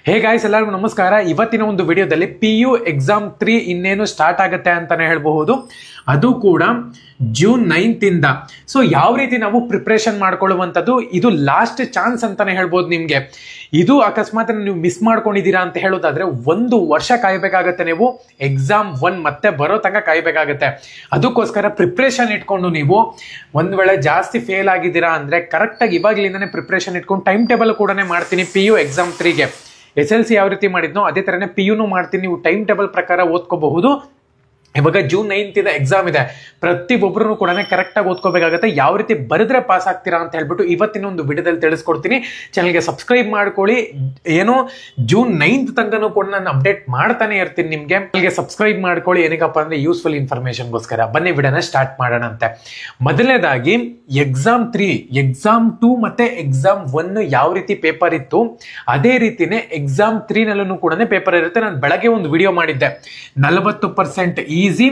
Hey guys, ಎಲ್ಲರಿಗೂ ನಮಸ್ಕಾರ. ಇವತ್ತಿನ ಒಂದು ವಿಡಿಯೋದಲ್ಲಿ PU ಎಕ್ಸಾಮ್ 3 ಇನ್ನೇನು ಸ್ಟಾರ್ಟ್ ಆಗುತ್ತೆ ಅಂತಾನೆ ಹೇಳಬಹುದು. ಅದು ಕೂಡ June 9th ಇಂದ. ಸೊ ಯಾವ ರೀತಿ ನಾವು ಪ್ರಿಪ್ರೇಷನ್ ಮಾಡ್ಕೊಳ್ಳುವಂಥದ್ದು, ಇದು ಲಾಸ್ಟ್ ಚಾನ್ಸ್ ಅಂತಾನೆ ಹೇಳ್ಬೋದು ನಿಮ್ಗೆ. ಇದು ಅಕಸ್ಮಾತ್ ನೀವು ಮಿಸ್ ಮಾಡ್ಕೊಂಡಿದ್ದೀರಾ ಅಂತ ಹೇಳೋದಾದ್ರೆ 1 ವರ್ಷ ಕಾಯ್ಬೇಕಾಗತ್ತೆ. ನೀವು ಎಕ್ಸಾಮ್ 1 ಮತ್ತೆ ಬರೋ ತನಕ ಕಾಯ್ಬೇಕಾಗತ್ತೆ. ಅದಕ್ಕೋಸ್ಕರ ಪ್ರಿಪ್ರೇಷನ್ ಇಟ್ಕೊಂಡು ನೀವು ಒಂದ್ ವೇಳೆ ಜಾಸ್ತಿ ಫೇಲ್ ಆಗಿದ್ದೀರಾ ಅಂದ್ರೆ ಕರೆಕ್ಟಾಗಿ ಇವಾಗ್ಲಿಂದಾನೆ ಪ್ರಿಪ್ರೇಷನ್ ಇಟ್ಕೊಂಡು ಟೈಮ್ ಟೇಬಲ್ ಕೂಡ ಮಾಡ್ತೀನಿ PU ಎಕ್ಸಾಮ್ 3ಗೆ. SLC ಯಾವ ರೀತಿ ಮಾಡಿದ್ನೋ ಅದೇ ತರನೇ PUನು ಮಾಡ್ತೀನಿ. ನೀವು ಟೈಮ್ ಟೇಬಲ್ ಪ್ರಕಾರ ಓದ್ಕೋಬಹುದು. ಇವಾಗ June 9th ಎಕ್ಸಾಮ್ ಇದೆ. ಪ್ರತಿಯೊಬ್ಬರು ಕೂಡ ಕರೆಕ್ಟಾಗಿ ಓದ್ಕೋಬೇಕಾಗತ್ತೆ. ಯಾವ ರೀತಿ ಬರೆದ್ರೆ ಪಾಸ್ ಆಗ್ತೀರಾ ಅಂತ ಹೇಳ್ಬಿಟ್ಟು ಇವತ್ತಿನ ಒಂದು ವಿಡಿಯೋದಲ್ಲಿ ತಿಳಿಸ್ಕೊಡ್ತೀನಿ. ಚಾನಲ್ಗೆ ಸಬ್ಸ್ಕ್ರೈಬ್ ಮಾಡ್ಕೊಳ್ಳಿ. ಏನೋ June 9th ತನಕನೂ ಕೂಡ ನಾನು ಅಪ್ಡೇಟ್ ಮಾಡ್ತಾನೆ ಇರ್ತೀನಿ ನಿಮ್ಗೆ. ಚಾನಲ್ಗೆ ಸಬ್ಸ್ಕ್ರೈಬ್ ಮಾಡ್ಕೊಳ್ಳಿ. ಏನಕ್ಕಪ್ಪ ಅಂದ್ರೆ ಯೂಸ್ಫುಲ್ ಇನ್ಫಾರ್ಮೇಶನ್ಗೋಸ್ಕರ. ಬನ್ನಿ ವಿಡಿಯೋನ ಸ್ಟಾರ್ಟ್ ಮಾಡೋಣ ಅಂತೆ. ಮೊದಲನೇದಾಗಿ ಎಕ್ಸಾಮ್ 3, ಎಕ್ಸಾಮ್ 2 ಮತ್ತೆ ಎಕ್ಸಾಮ್ 1 ಯಾವ ರೀತಿ ಪೇಪರ್ ಇತ್ತು ಅದೇ ರೀತಿನೇ ಎಕ್ಸಾಮ್ 3 ನಲ್ಲೂ ಕೂಡ ಪೇಪರ್ ಇರುತ್ತೆ. ನಾನು ಬೆಳಗ್ಗೆ ಒಂದು ವಿಡಿಯೋ ಮಾಡಿದ್ದೆ. 40% ಈಸಿ,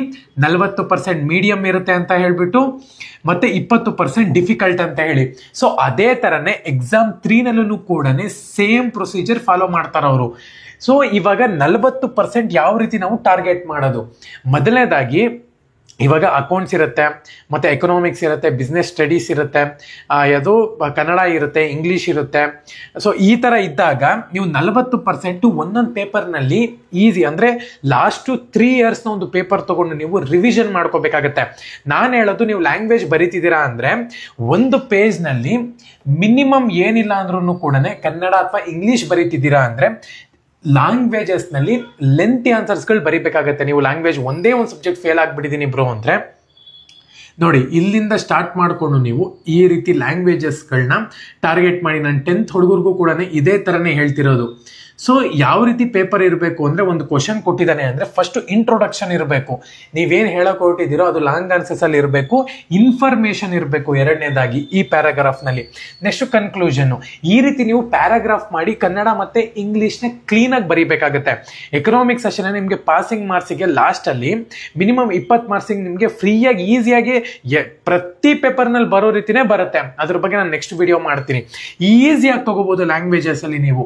40% ಮೀಡಿಯಂ ಇರುತ್ತೆ ಅಂತ ಹೇಳ್ಬಿಟ್ಟು, ಮತ್ತೆ 20% ಡಿಫಿಕಲ್ಟ್ ಅಂತ ಹೇಳಿ. ಸೊ ಅದೇ ತರನೇ ಎಕ್ಸಾಮ್ 3 ನಲ್ಲೂ ಕೂಡ ಸೇಮ್ ಪ್ರೊಸೀಜರ್ ಫಾಲೋ ಮಾಡ್ತಾರ ಅವರು. ಸೊ ಇವಾಗ 40% ಯಾವ ರೀತಿ ನಾವು ಟಾರ್ಗೆಟ್ ಮಾಡೋದು, ಮೊದಲನೇದಾಗಿ ಇವಾಗ ಅಕೌಂಟ್ಸ್ ಇರುತ್ತೆ, ಮತ್ತೆ ಎಕನಾಮಿಕ್ಸ್ ಇರುತ್ತೆ, ಬಿಸ್ನೆಸ್ ಸ್ಟಡೀಸ್ ಇರುತ್ತೆ, ಅದು ಕನ್ನಡ ಇರುತ್ತೆ, ಇಂಗ್ಲಿಷ್ ಇರುತ್ತೆ. ಸೊ ಈ ತರ ಇದ್ದಾಗ ನೀವು 40% ಒಂದೊಂದು ಪೇಪರ್ನಲ್ಲಿ ಈಸಿ ಅಂದ್ರೆ ಲಾಸ್ಟ್ 3 ಇಯರ್ಸ್ನ ಒಂದು ಪೇಪರ್ ತಗೊಂಡು ನೀವು ರಿವಿಷನ್ ಮಾಡ್ಕೋಬೇಕಾಗತ್ತೆ. ನಾನು ಹೇಳೋದು, ನೀವು ಲ್ಯಾಂಗ್ವೇಜ್ ಬರೀತಿದ್ದೀರಾ ಅಂದ್ರೆ ಒಂದು ಪೇಜ್ನಲ್ಲಿ ಮಿನಿಮಮ್ ಏನಿಲ್ಲ ಅಂದ್ರೂ ಕೂಡ ಕನ್ನಡ ಅಥವಾ ಇಂಗ್ಲಿಷ್ ಬರೀತಿದ್ದೀರಾ ಅಂದ್ರೆ ಲ್ಯಾಂಗ್ವೇಜಸ್ ನಲ್ಲಿ ಲೆಂತಿ ಆನ್ಸರ್ಸ್ಗಳು ಬರೀಬೇಕಾಗತ್ತೆ. ನೀವು ಲ್ಯಾಂಗ್ವೇಜ್ ಒಂದೇ ಒಂದು ಸಬ್ಜೆಕ್ಟ್ ಫೇಲ್ ಆಗ್ಬಿಟ್ಟಿದ್ದೀನಿ ಬ್ರೋ ಅಂದ್ರೆ ನೋಡಿ, ಇಲ್ಲಿಂದ ಸ್ಟಾರ್ಟ್ ಮಾಡಿಕೊಂಡು ನೀವು ಈ ರೀತಿ ಲ್ಯಾಂಗ್ವೇಜಸ್ಗಳನ್ನ ಟಾರ್ಗೆಟ್ ಮಾಡಿ. ನಾನು 10th ಹುಡುಗರಿಗೂ ಕೂಡ ಇದೇ ಥರನೇ ಹೇಳ್ತಿರೋದು. ಸೊ ಯಾವ ರೀತಿ ಪೇಪರ್ ಇರಬೇಕು ಅಂದರೆ, ಒಂದು ಕ್ವಶನ್ ಕೊಟ್ಟಿದ್ದಾನೆ ಅಂದರೆ ಫಸ್ಟ್ ಇಂಟ್ರೊಡಕ್ಷನ್ ಇರಬೇಕು. ನೀವೇನು ಹೇಳಕ್ ಹೊರಟಿದ್ದೀರೋ ಅದು ಲಾಂಗ್ ಆನ್ಸರ್ಸ್ ಅಲ್ಲಿ ಇರಬೇಕು. ಇನ್ಫಾರ್ಮೇಶನ್ ಇರಬೇಕು ಎರಡನೇದಾಗಿ ಈ ಪ್ಯಾರಾಗ್ರಾಫ್ನಲ್ಲಿ. Next conclusion. ಈ ರೀತಿ ನೀವು ಪ್ಯಾರಾಗ್ರಾಫ್ ಮಾಡಿ ಕನ್ನಡ ಮತ್ತೆ ಇಂಗ್ಲೀಷ್ನ ಕ್ಲೀನಾಗಿ ಬರೀಬೇಕಾಗುತ್ತೆ. ಎಕನಾಮಿಕ್ಸ್ ಅಷ್ಟೇ ನಿಮಗೆ ಪಾಸಿಂಗ್ ಮಾರ್ಕ್ಸಿಗೆ ಲಾಸ್ಟಲ್ಲಿ ಮಿನಿಮಮ್ 20 ಮಾರ್ಕ್ಸಿಗೆ ನಿಮಗೆ ಫ್ರೀಯಾಗಿ ಈಸಿಯಾಗಿ ಪ್ರತಿ ಪೇಪರ್ನಲ್ಲಿ ಬರೋ ರೀತಿನೇ ಬರುತ್ತೆ. ಅದ್ರ ಬಗ್ಗೆ ನಾನು ನೆಕ್ಸ್ಟ್ ವಿಡಿಯೋ ಮಾಡ್ತೀನಿ. ಈಸಿಯಾಗಿ ತಗೋಬಹುದು ಲ್ಯಾಂಗ್ವೇಜಸ್ ಅಲ್ಲಿ. ನೀವು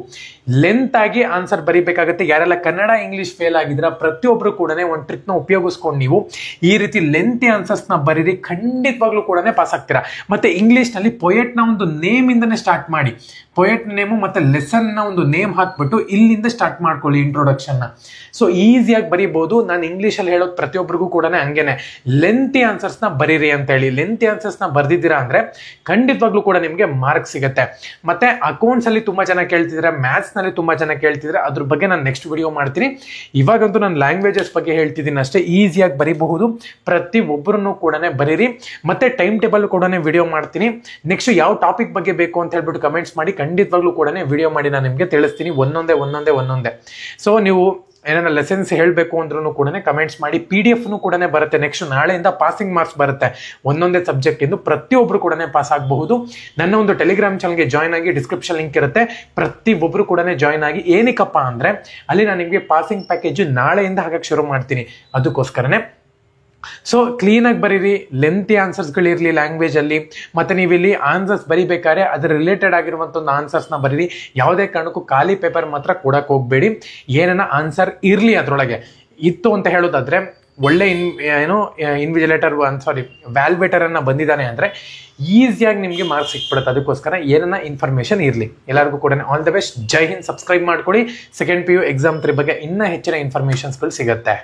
ಲೆಂತ್ ಆಗಿ ಆನ್ಸರ್ ಬರೀಬೇಕಾಗುತ್ತೆ. ಯಾರೆಲ್ಲ ಕನ್ನಡ ಇಂಗ್ಲಿಷ್ ಫೇಲ್ ಆಗಿದ್ರ ಪ್ರತಿಯೊಬ್ರು ಕೂಡ ಒಂದು ಟ್ರಿಕ್ ನ ಉಪಯೋಗಿಸ್ಕೊಂಡು ನೀವು ಈ ರೀತಿ ಲೆಂತಿ ಆನ್ಸರ್ಸ್ ನ ಬರೀರಿ, ಖಂಡಿತವಾಗ್ಲೂ ಕೂಡ ಪಾಸ್ ಆಗ್ತೀರಾ. ಮತ್ತೆ ಇಂಗ್ಲಿಷ್ ನಲ್ಲಿ ಪೊಯೆಟ್ ನ ಒಂದು ನೇಮ್ ಇಂದನೇ ಸ್ಟಾರ್ಟ್ ಮಾಡಿ. ಪೊಯೆಟ್ ನೇಮು ಮತ್ತೆ ಲೆಸನ್ ನ ಒಂದು ನೇಮ್ ಹಾಕ್ಬಿಟ್ಟು ಇಲ್ಲಿಂದ ಸ್ಟಾರ್ಟ್ ಮಾಡ್ಕೊಳ್ಳಿ ಇಂಟ್ರೊಡಕ್ಷನ್ ನ. ಸೊ ಈಸಿಯಾಗಿ ಬರೀಬಹುದು. ನಾನು ಇಂಗ್ಲಿಷ್ ಅಲ್ಲಿ ಹೇಳೋದು ಪ್ರತಿಯೊಬ್ಬರಿಗೂ ಕೂಡ ಹಂಗೇನೆ, ಲೆಂತಿ ಆನ್ಸರ್ಸ್ ನ ಬರೀರಿ ಅಂತ ಹೇಳಿ. ಲೆಂತಿ ಆನ್ಸರ್ಸ್ ನ ಬರ್ದಿದ್ದೀರಾ ಅಂದ್ರೆ ಖಂಡಿತವಾಗ್ಲೂ ಕೂಡ ನಿಮ್ಗೆ ಮಾರ್ಕ್ಸ್ ಸಿಗುತ್ತೆ. ಮತ್ತೆ ಅಕೌಂಟ್ಸ್ ಅಲ್ಲಿ ತುಂಬಾ ಜನ ಕೇಳ್ತಿದ್ರೆ, ಮ್ಯಾಥ್ಸ್ ನಲ್ಲಿ ತುಂಬಾ ಜನ ಕೇಳ್ತಿದ್ರೆ, ಅದ್ರ ಬಗ್ಗೆ ನಾನು ನೆಕ್ಸ್ಟ್ ವಿಡಿಯೋ ಮಾಡ್ತೀನಿ. ಇವಾಗಂತೂ ನಾನು ಲ್ಯಾಂಗ್ವೇಜಸ್ ಬಗ್ಗೆ ಹೇಳ್ತಿದ್ದೀನಿ ಅಷ್ಟೇ. ಈಸಿಯಾಗಿ ಬರೀಬಹುದು, ಪ್ರತಿ ಒಬ್ಬರನ್ನು ಕೂಡ ಬರೀರಿ. ಮತ್ತೆ ಟೈಮ್ ಟೇಬಲ್ ಕೂಡ ವಿಡಿಯೋ ಮಾಡ್ತೀನಿ. ನೆಕ್ಸ್ಟ್ ಯಾವ ಟಾಪಿಕ್ ಬಗ್ಗೆ ಬೇಕು ಅಂತ ಹೇಳ್ಬಿಟ್ಟು ಕಮೆಂಟ್ಸ್ ಮಾಡಿ, ಖಂಡಿತವಾಗ್ಲೂ ಕೂಡ ವಿಡಿಯೋ ಮಾಡಿ ನಾನು ನಿಮಗೆ ತಿಳಿಸ್ತೀನಿ ಒಂದೊಂದೇ. ಸೊ ನೀವು ಏನಾರ ಲೆಸನ್ಸ್ ಹೇಳಬೇಕು ಅಂದ್ರೂ ಕೂಡ ಕಮೆಂಟ್ಸ್ ಮಾಡಿ. PDF ಕೂಡ ಬರುತ್ತೆ. ನೆಕ್ಸ್ಟ್ ನಾಳೆಯಿಂದ ಪಾಸಿಂಗ್ ಮಾರ್ಕ್ಸ್ ಬರುತ್ತೆ ಒಂದೊಂದೇ ಸಬ್ಜೆಕ್ಟ್ ಇಂದು. ಪ್ರತಿಯೊಬ್ಬರು ಕೂಡ ಪಾಸ್ ಆಗಬಹುದು. ನನ್ನ ಒಂದು ಟೆಲಿಗ್ರಾಮ್ ಚಾನಲ್ಗೆ ಜಾಯ್ನ್ ಆಗಿ, ಡಿಸ್ಕ್ರಿಪ್ಷನ್ ಲಿಂಕ್ ಇರುತ್ತೆ, ಪ್ರತಿಯೊಬ್ಬರು ಕೂಡ ಜಾಯ್ನ್ ಆಗಿ. ಏನಕ್ಕಪ್ಪ ಅಂದ್ರೆ ಅಲ್ಲಿ ನಾನು ನಿಮಗೆ ಪಾಸಿಂಗ್ ಪ್ಯಾಕೇಜ್ ನಾಳೆಯಿಂದ ಹಾಕಕ್ಕೆ ಶುರು ಮಾಡ್ತೀನಿ. ಅದಕ್ಕೋಸ್ಕರನೇ ಸೊ ಕ್ಲೀನಾಗಿ ಬರೀರಿ, ಲೆಂತಿ ಆನ್ಸರ್ಸ್ಗಳಿರಲಿ ಲ್ಯಾಂಗ್ವೇಜ್ ಅಲ್ಲಿ. ಮತ್ತೆ ನೀವು ಇಲ್ಲಿ ಆನ್ಸರ್ಸ್ ಬರಿಬೇಕಾದ್ರೆ ಅದ್ರ ರಿಲೇಟೆಡ್ ಆಗಿರುವಂತ ಒಂದು ಆನ್ಸರ್ಸ್ನ ಬರೀರಿ. ಯಾವುದೇ ಕಾರಣಕ್ಕೂ ಖಾಲಿ ಪೇಪರ್ ಮಾತ್ರ ಕೊಡಕ್ಕೆ ಹೋಗ್ಬೇಡಿ. ಏನನ್ನ ಆನ್ಸರ್ ಇರಲಿ ಅದರೊಳಗೆ. ಇತ್ತು ಅಂತ ಹೇಳೋದಾದ್ರೆ ಒಳ್ಳೆ ಇನ್ವಿಜಿಲೇಟರ್ ವ್ಯಾಲ್ವೇಟರ್ ಅನ್ನ ಬಂದಿದ್ದಾನೆ ಅಂದ್ರೆ ಈಸಿಯಾಗಿ ನಿಮಗೆ ಮಾರ್ಕ್ಸ್ ಸಿಕ್ಬಿಡುತ್ತೆ. ಅದಕ್ಕೋಸ್ಕರ ಏನನ್ನ ಇನ್ಫಾರ್ಮೇಶನ್ ಇರಲಿ. ಎಲ್ಲರಿಗೂ ಕೂಡ all the best. Jai Hind. Subscribe ಮಾಡ್ಕೊಳ್ಳಿ. ಸೆಕೆಂಡ್ PU ಎಕ್ಸಾಮ್ 3 ಬಗ್ಗೆ ಇನ್ನೂ ಹೆಚ್ಚಿನ ಇನ್ಫಾರ್ಮೇಶನ್ಸ್ಗಳು ಸಿಗುತ್ತೆ.